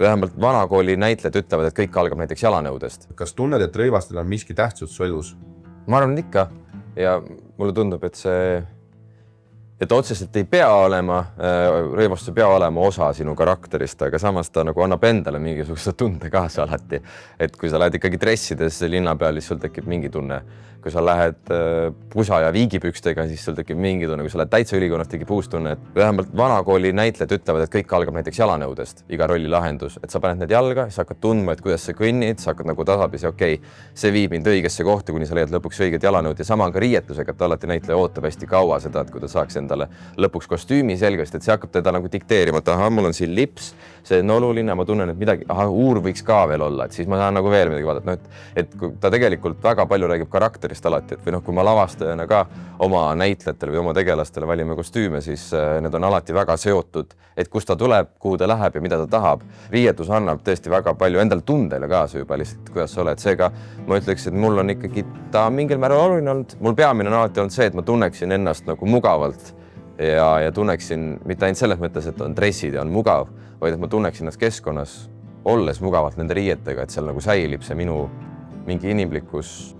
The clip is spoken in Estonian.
Vähemalt vanakooli näitlejad ütlevad, et kõik algab näiteks jalanõudest. Kas tunned, et rõivastel on miski tähtsust su elus? Ma arvan ikka ja mulle tundub, et otseselt ei pea olema, rõivastus ei pea olema osa sinu karakterist, aga samas ta nagu annab endale mingisuguse tunde kaasa alati. Et kui sa lähed ikkagi dressides linna peal, siis sul tekib mingi tunne. Kui sa lähed pusa ja viigipükstega, siis sul tekib mingi tunne. Kui sa lähed täitsa ülikonnast, tekib uus tunne. Et vähemalt vanakooli näitlejad ütlevad, et kõik algab näiteks jalanõudest, iga rolli lahendus. Et sa paned need jalga, siis hakkad tundma, et kuidas sa kõnnid, sa hakkad nagu tasapisi, okei, see viib mind õigesse kohta, kuni sa leiad lõpuks õiged jalanõud. Ja sama on ka riietusega, et alati näitleja ootab hästi kaua seda, et kui ta saaks endale lõpuks kostüümi selgest, et see hakkab teda nagu dikteerima, et mul on siin lips, see on oluline, ma tunnen, et midagi, uur võiks ka veel olla, et siis ma saan nagu veel midagi vaadata. Et kui ta tegelikult väga palju räägib karakterist alati, et või kui ma lavastajana ka oma näitlejatele või oma tegelastele valime kostüüme, siis need on alati väga seotud, et kust ta tuleb, kuhu ta läheb ja mida ta tahab. Riietus annab tõesti väga palju endale tundele kaasa juba lihtsalt, kuidas sa oled. Seega ma ütleks, et mul on ikkagi ta mingil määral oluline olnud. Mul peamine on alati olnud see, et ma tunneksin ennast nagu mugavalt ja tunneksin mitte ainult selles mõttes, et on dressid ja on mugav, vaid et ma tunneksin ennast keskkonnas olles mugavalt nende riietega, et seal nagu säilib see minu mingi inimlikkus